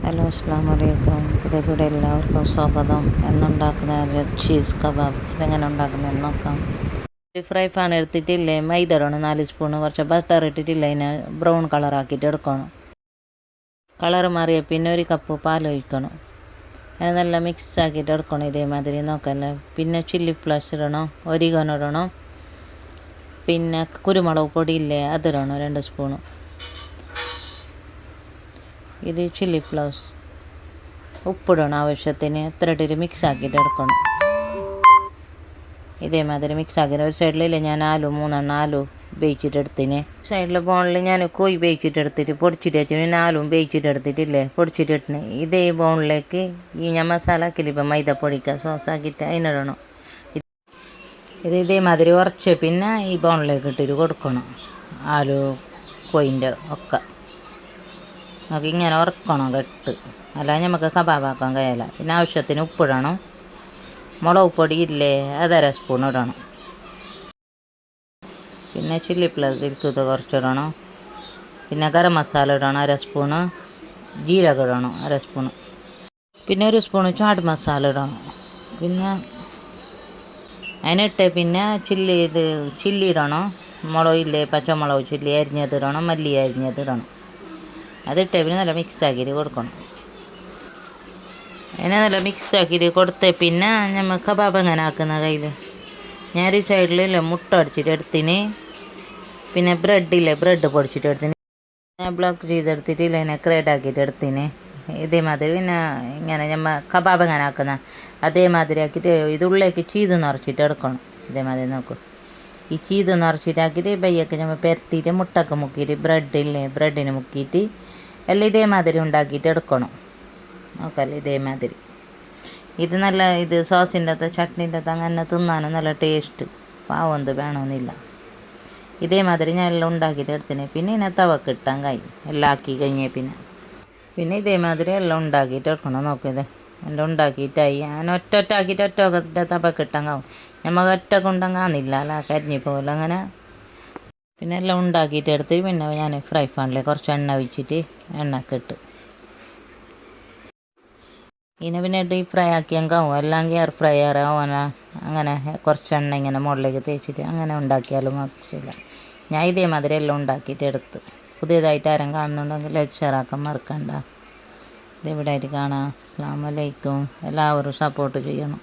Hello അസ്സലാമു അലൈക്കും. പുതിയ എല്ലാവർക്കും സ്വാഗതം. എന്നുണ്ടാക്കുന്ന ചീസ് കബാബ് ഇതെങ്ങനെ ഉണ്ടാക്കുന്നതെന്ന് നോക്കാം. ഒരു ഫ്രൈ പാൻ എടുത്തിട്ടില്ലേ, മൈദ ഇടണം 4 സ്പൂണ്. കുറച്ച് ബട്ടർ ഇട്ടിട്ടില്ല, അതിനെ ബ്രൗൺ കളറാക്കിയിട്ട് എടുക്കണം. കളർ മാറിയ പിന്നെ 1 കപ്പ് പാലൊഴിക്കണം. അതിന് നല്ല മിക്സ് ആക്കിയിട്ട് എടുക്കണം. ഇതേമാതിരി നോക്കല്ലേ. പിന്നെ ചില്ലി ഫ്ലേക്സ് ഇടണം, ഒരിഗാനോ ഇടണം, പിന്നെ കുരുമുളക് പൊടി ഇല്ലേ അതിടണം 2 സ്പൂണ്. ഇത് ചില്ലി ഫ്ലേക്സ്, ഉപ്പിടണം ആവശ്യത്തിന്. ഇത്ര ഇട്ടിട്ട് മിക്സ് ആക്കിയിട്ട് എടുക്കണം. ഇതേമാതിരി മിക്സ് ആക്കിയിട്ട് ഒരു സൈഡിലില്ലേ ഞാൻ ആലു 3 ആലു വേവിച്ചിട്ട് എടുത്തിന്. സൈഡിൽ ബോണിൽ ഞാൻ കോഴി വേവിച്ചിട്ട് എടുത്തിട്ട് പൊടിച്ചിട്ട് വെച്ചിട്ട് പിന്നെ ആലും വേവിച്ചിട്ട് എടുത്തിട്ടില്ലേ പൊടിച്ചിട്ട് ഇട്ടിന്. ഇതേ ബോണിലേക്ക് ഈ ഞാൻ മസാല ആക്കില്ല ഇപ്പം മൈദപ്പൊടിക്ക സോസ് ആക്കിയിട്ട് അതിനിടണം. ഇതേമാതിരി ഉറച്ച് പിന്നെ ഈ ബോണിലേക്ക് ഇട്ടിട്ട് കൊടുക്കണം. ആലു കോയിൻ്റെ ഒക്കെ നമുക്ക് ഇങ്ങനെ ഉറക്കണം കെട്ട്, അല്ലാതെ നമുക്ക് കബാബാക്കാൻ കഴിയില്ല. പിന്നെ ആവശ്യത്തിന് ഉപ്പിടണം. മുളക് പൊടി ഇല്ലേ അത് 1/2 സ്പൂൺ ഇടണം. പിന്നെ ചില്ലി ഫ്ലേക്സ് ഇത് കുറച്ചിടണം. പിന്നെ ഗരം മസാല ഇടണം 1/2 സ്പൂണ്. ജീരകം ഇടണം 1/2 സ്പൂണ്. പിന്നെ 1 സ്പൂണ് ചാട്ട് മസാല ഇടണം. പിന്നെ അതിനിട്ട് പിന്നെ ചില്ലി ഇടണം. മുളക് ഇല്ലേ പച്ചമുളക് ചില്ലി അരിഞ്ഞത് ഇടണം, മല്ലി അരിഞ്ഞത് ഇടണം. അതിട്ട് പിന്നെ നല്ല മിക്സ് ആക്കിയിട്ട് കൊടുക്കണം. അതിനെ നല്ല മിക്സ് ആക്കിയിട്ട് കൊടുത്ത് പിന്നെ നമ്മൾ കബാബ് എങ്ങനെ ആക്കുന്ന കയ്യിൽ ഞാനൊരു സൈഡിലില്ല മുട്ട അടിച്ചിട്ട് എടുത്തിന്. പിന്നെ ബ്രെഡ് പൊടിച്ചിട്ട് എടുത്തിന്. ബ്ലോക്ക് ചെയ്തെടുത്തിട്ടില്ല അതിനെ ക്രേഡ് ആക്കിയിട്ട് എടുത്തിന്. ഇതേമാതിരി പിന്നെ ഇങ്ങനെ നമ്മൾ കബാബ് എങ്ങനെ ആക്കുന്ന അതേമാതിരി ആക്കിയിട്ട് ഇതുള്ളിലേക്ക് ചീസ് നിറച്ചിട്ട് എടുക്കണം. ഇതേമാതിരി നോക്കും. ഈ ചീസ് നിറച്ചിട്ടാക്കിയിട്ട് ബയ്യൊക്കെ നമ്മൾ പെരത്തിയിട്ട് മുട്ടൊക്കെ മുക്കിയിട്ട് ബ്രെഡിന് മുക്കിയിട്ട് എല്ലാം ഇതേമാതിരി ഉണ്ടാക്കിയിട്ട് എടുക്കണം. നോക്കല്ലേ ഇതേമാതിരി. ഇത് നല്ല സോസിൻ്റെ അകത്ത് ചട്നീൻ്റെ അകത്ത് അങ്ങനെ തിന്നാനും നല്ല ടേസ്റ്റ്. പാവം വേണമെന്നില്ല. ഇതേമാതിരി ഞാൻ എല്ലാം ഉണ്ടാക്കിയിട്ട് എടുത്തിന്. പിന്നെ ഇതിനെ തവക്ക് ഇട്ടാൻ കഴിയും എല്ലാം ആക്കി കഴിഞ്ഞേ പിന്നെ ഇതേമാതിരി എല്ലാം ഉണ്ടാക്കിയിട്ട് എടുക്കണം. നോക്കിയത് എല്ലാം ഉണ്ടാക്കിയിട്ടായി. ഞാൻ ഒറ്റാക്കിയിട്ട് ഒറ്റ തവക്ക് ഇട്ടാൻ കാവും. നമ്മൾ ഒറ്റ കൊണ്ടങ്ങാന്നില്ല അല്ല കരിഞ്ഞി പോലെ അങ്ങനെ. പിന്നെ എല്ലാം ഉണ്ടാക്കിയിട്ട് എടുത്തിട്ട് പിന്നെ ഞാൻ ഫ്രൈ പാനിൽ കുറച്ച് എണ്ണ ഒഴിച്ചിട്ട് എണ്ണയൊക്കെ ഇട്ട് പിന്നെ ഡീപ്പ് ഫ്രൈ ആക്കിയെങ്കാവും. അല്ലെങ്കിൽ എയർ ഫ്രൈയർ ഓവന അങ്ങനെ കുറച്ച് എണ്ണ ഇങ്ങനെ മുകളിലേക്ക് തേച്ചിട്ട് അങ്ങനെ ഉണ്ടാക്കിയാലും ആവശ്യമില്ല. ഞാൻ ഇതേമാതിരി എല്ലാം ഉണ്ടാക്കിയിട്ട് എടുത്ത്. പുതിയതായിട്ട് ആരും കാണുന്നുണ്ടെങ്കിൽ ലൈക്ക് ഷെയർ ആക്കാൻ മറക്കണ്ട. ഇതിവിടെ ആയിട്ട് കാണാം. അസ്സലാമു അലൈക്കും. എല്ലാവരും സപ്പോർട്ട് ചെയ്യണം.